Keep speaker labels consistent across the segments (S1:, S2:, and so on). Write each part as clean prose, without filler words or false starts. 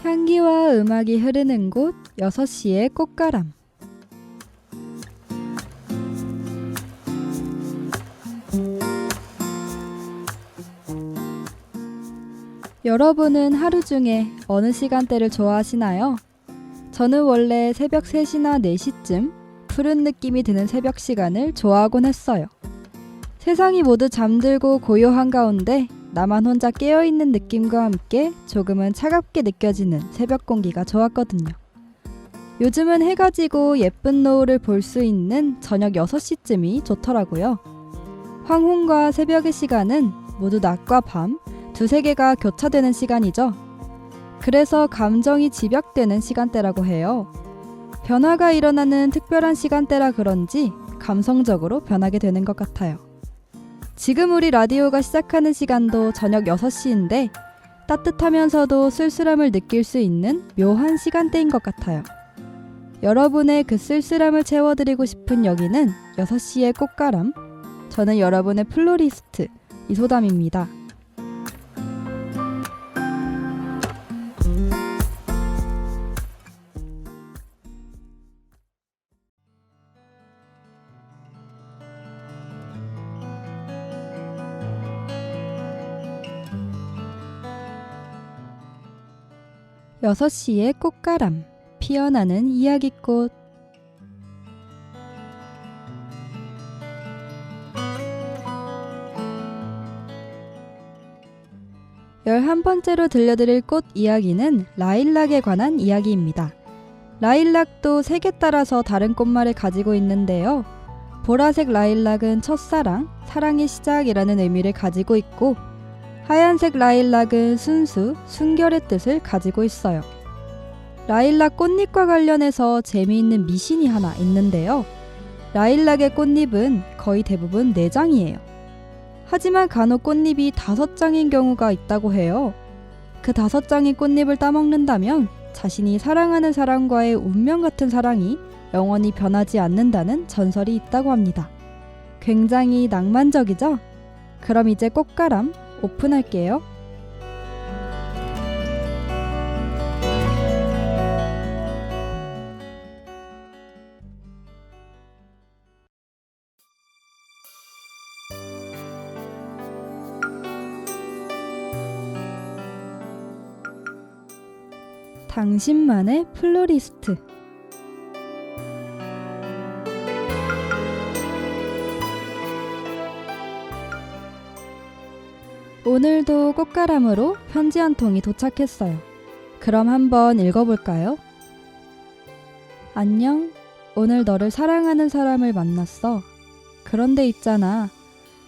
S1: 향기와 음악이 흐르는 곳 6시의 꽃가람. 여러분은 하루 중에 어느 시간대를 좋아하시나요? 저는 원래 새벽 3시나 4시쯤 푸른 느낌이 드는 새벽 시간을 좋아하곤 했어요. 세상이 모두 잠들고 고요한 가운데 나만 혼자 깨어있는 느낌과 함께 조금은 차갑게 느껴지는 새벽 공기가 좋았거든요. 요즘은 해가 지고 예쁜 노을을 볼 수 있는 저녁 6시쯤이 좋더라고요. 황혼과 새벽의 시간은 모두 낮과 밤 두세 개가 교차되는 시간이죠. 그래서 감정이 집약되는 시간대라고 해요. 변화가 일어나는 특별한 시간대라 그런지 감성적으로 변하게 되는 것 같아요. 지금 우리 라디오가 시작하는 시간도 저녁 6시인데 따뜻하면서도 쓸쓸함을 느낄 수 있는 묘한 시간대인 것 같아요. 여러분의 그 쓸쓸함을 채워드리고 싶은 여기는 6시의 꽃가람. 저는 여러분의 플로리스트 이소담입니다. 여섯 시의 꽃가람, 피어나는 이야기꽃. 11번째로 들려드릴 꽃 이야기는 라일락에 관한 이야기입니다. 라일락도 색에 따라서 다른 꽃말을 가지고 있는데요. 보라색 라일락은 첫사랑, 사랑의 시작이라는 의미를 가지고 있고, 하얀색 라일락은 순수, 순결의 뜻을 가지고 있어요. 라일락 꽃잎과 관련해서 재미있는 미신이 하나 있는데요. 라일락의 꽃잎은 거의 대부분 4장이에요. 하지만 간혹 꽃잎이 5장인 경우가 있다고 해요. 그 5장의 꽃잎을 따먹는다면 자신이 사랑하는 사람과의 운명 같은 사랑이 영원히 변하지 않는다는 전설이 있다고 합니다. 굉장히 낭만적이죠? 그럼 이제 꽃가람 오픈할게요. 당신만의 플로리스트. 오늘도 꽃가람으로 편지 한 통이 도착했어요. 그럼 한번 읽어볼까요? 안녕. 오늘 너를 사랑하는 사람을 만났어. 그런데 있잖아.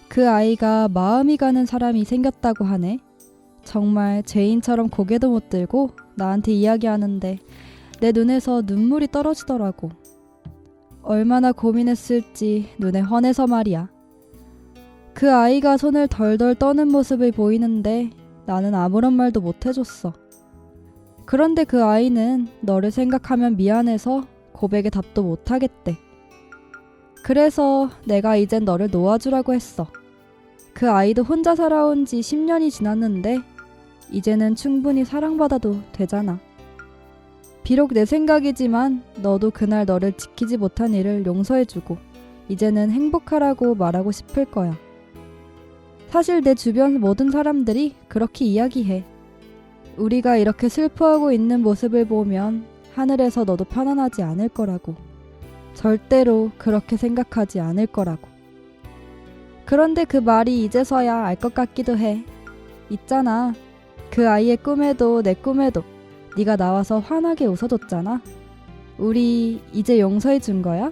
S1: 그 아이가 마음이 가는 사람이 생겼다고 하네. 정말 죄인처럼 고개도 못 들고 나한테 이야기하는데 내 눈에서 눈물이 떨어지더라고. 얼마나 고민했을지 눈에 환해서 말이야. 그 아이가 손을 덜덜 떠는 모습을 보이는데 나는 아무런 말도 못 해줬어. 그런데 그 아이는 너를 생각하면 미안해서 고백에 답도 못 하겠대. 그래서 내가 이젠 너를 놓아주라고 했어. 그 아이도 혼자 살아온 지 10년이 지났는데 이제는 충분히 사랑받아도 되잖아. 비록 내 생각이지만 너도 그날 너를 지키지 못한 일을 용서해주고 이제는 행복하라고 말하고 싶을 거야. 사실 내 주변 모든 사람들이 그렇게 이야기해. 우리가 이렇게 슬퍼하고 있는 모습을 보면 하늘에서 너도 편안하지 않을 거라고. 절대로 그렇게 생각하지 않을 거라고. 그런데 그 말이 이제서야 알 것 같기도 해. 있잖아. 그 아이의 꿈에도 내 꿈에도 네가 나와서 환하게 웃어줬잖아. 우리 이제 용서해 준 거야?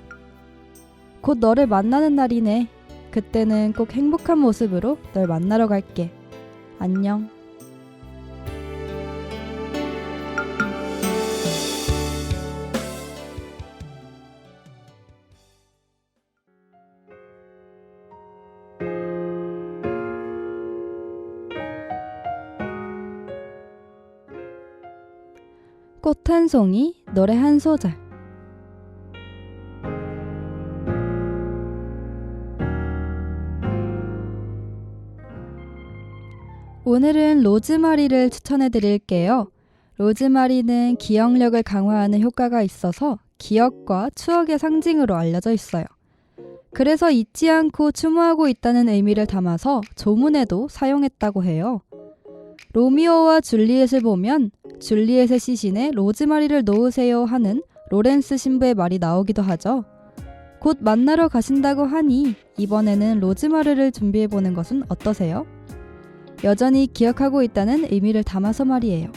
S1: 곧 너를 만나는 날이네. 그때는 꼭 행복한 모습으로 널 만나러 갈게. 안녕. 꽃 한 송이, 노래 한 소절. 오늘은 로즈마리를 추천해 드릴게요. 로즈마리는 기억력을 강화하는 효과가 있어서 기억과 추억의 상징으로 알려져 있어요. 그래서 잊지 않고 추모하고 있다는 의미를 담아서 조문에도 사용했다고 해요. 로미오와 줄리엣을 보면 줄리엣의 시신에 로즈마리를 놓으세요 하는 로렌스 신부의 말이 나오기도 하죠. 곧 만나러 가신다고 하니 이번에는 로즈마리를 준비해보는 것은 어떠세요? 여전히 기억하고 있다는 의미를 담아서 말이에요.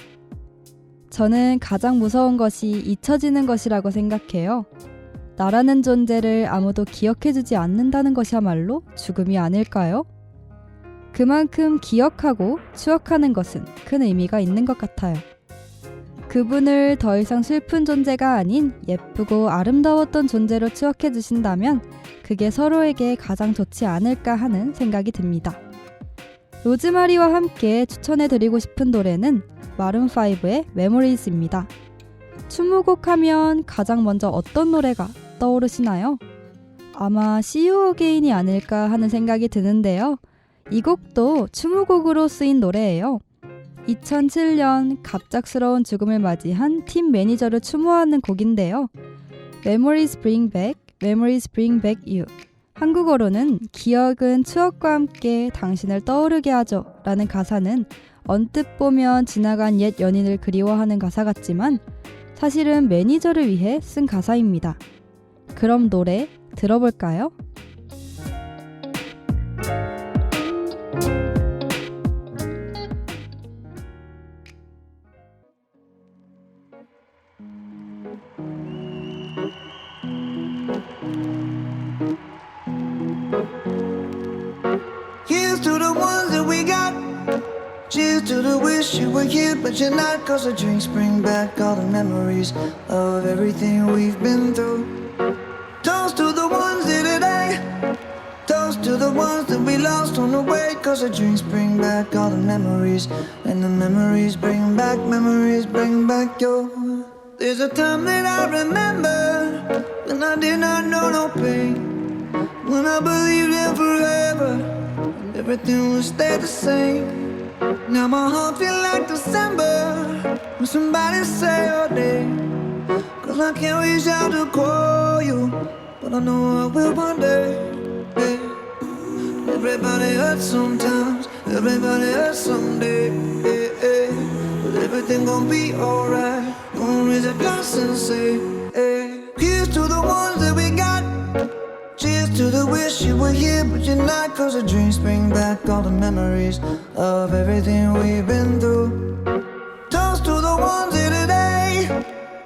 S1: 저는 가장 무서운 것이 잊혀지는 것이라고 생각해요. 나라는 존재를 아무도 기억해주지 않는다는 것이야말로 죽음이 아닐까요? 그만큼 기억하고 추억하는 것은 큰 의미가 있는 것 같아요. 그분을 더 이상 슬픈 존재가 아닌 예쁘고 아름다웠던 존재로 추억해 주신다면 그게 서로에게 가장 좋지 않을까 하는 생각이 듭니다. 로즈마리와 함께 추천해드리고 싶은 노래는 마룬5의 메모리즈입니다. 추모곡 하면 가장 먼저 어떤 노래가 떠오르시나요? 아마 See You Again이 아닐까 하는 생각이 드는데요. 이 곡도 추모곡으로 쓰인 노래예요. 2007년 갑작스러운 죽음을 맞이한 팀 매니저를 추모하는 곡인데요. Memories bring back, memories bring back you. 한국어로는 기억은 추억과 함께 당신을 떠오르게 하죠 라는 가사는 언뜻 보면 지나간 옛 연인을 그리워하는 가사 같지만 사실은 매니저를 위해 쓴 가사입니다. 그럼 노래 들어볼까요?
S2: Here's to the ones that we got. Cheers to the wish you were here, but you're not. Cause the drinks bring back all the memories of everything we've been through. Toast to the ones here today. Toast to the ones that we lost on the way. Cause the drinks bring back all the memories. And the memories bring back your. There's a time that I remember when I did not know no pain. When I believed in forever, everything would stay the same. Now my heart feel like December when somebody say your name. Cause I can't reach out to call you, but I know I will one day. Hey. Everybody hurts sometimes, everybody hurts someday. Hey, hey. But everything gon' be alright. Gonna raise a glass and say, hey. Here's to the ones that we got. Cheers to the wish you were here, but you're not. Cause the dreams bring back all the memories of everything we've been through. Toast to the ones here today.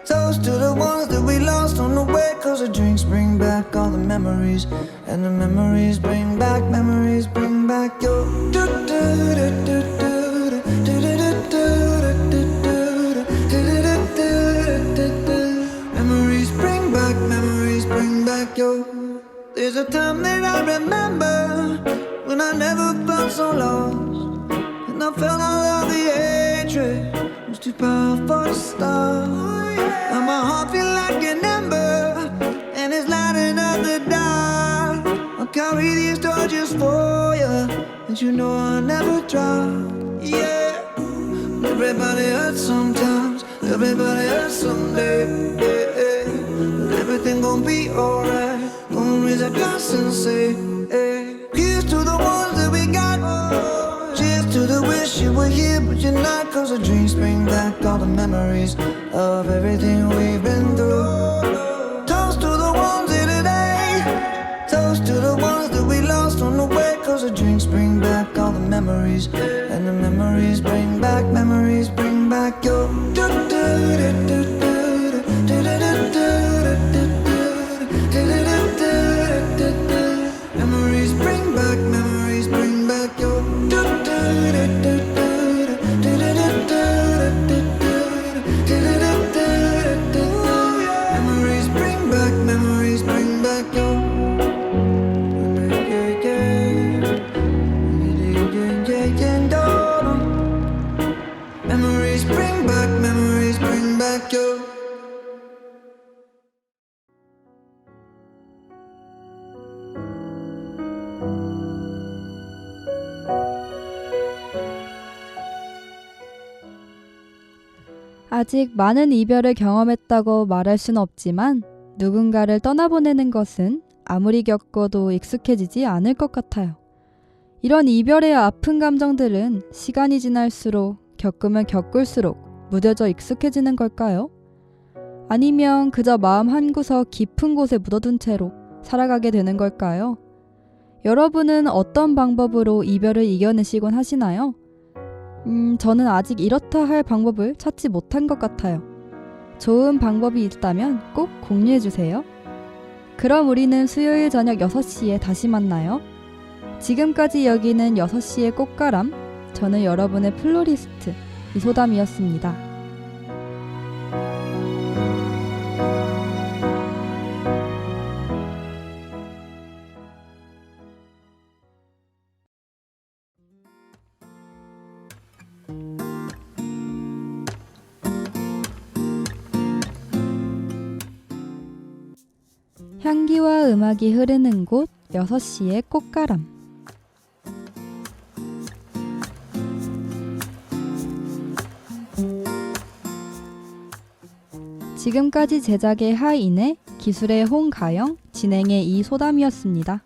S2: Toast to the ones that we lost on the way. Cause the drinks bring back all the memories. And the memories bring back your. Memories bring back your. There's a time that I remember when I never felt so lost, and I felt all of the hatred was too powerful to stop. Now my heart feel like an ember, and it's lighting up the dark. I'll carry these torches for you, and you know I'll never drop. Yeah, everybody hurts sometimes, everybody hurts someday. Yeah, yeah. But everything gon' be alright. Gonna raise a glass and say, hey. Here's to the ones that we got. Cheers to the wish you were here, but you're not. Cause the dreams bring back all the memories of everything we've been through. Toast to the ones here today. Toast to the ones that we lost on the way. Cause the drinks bring back all the memories. And the memories bring back your.
S1: 아직 많은 이별을 경험했다고 말할 수는 없지만 누군가를 떠나보내는 것은 아무리 겪어도 익숙해지지 않을 것 같아요. 이런 이별의 아픈 감정들은 시간이 지날수록 겪으면 겪을수록 무뎌져 익숙해지는 걸까요? 아니면 그저 마음 한구석 깊은 곳에 묻어둔 채로 살아가게 되는 걸까요? 여러분은 어떤 방법으로 이별을 이겨내시곤 하시나요? 저는 아직 이렇다 할 방법을 찾지 못한 것 같아요. 좋은 방법이 있다면 꼭 공유해주세요. 그럼 우리는 수요일 저녁 6시에 다시 만나요. 지금까지 여기는 6시의 꽃가람, 저는 여러분의 플로리스트 이소담이었습니다. 향기와 음악이 흐르는 곳 6시의 꽃가람. 지금까지 제작의 하인의, 기술의 홍가영, 진행의 이소담이었습니다.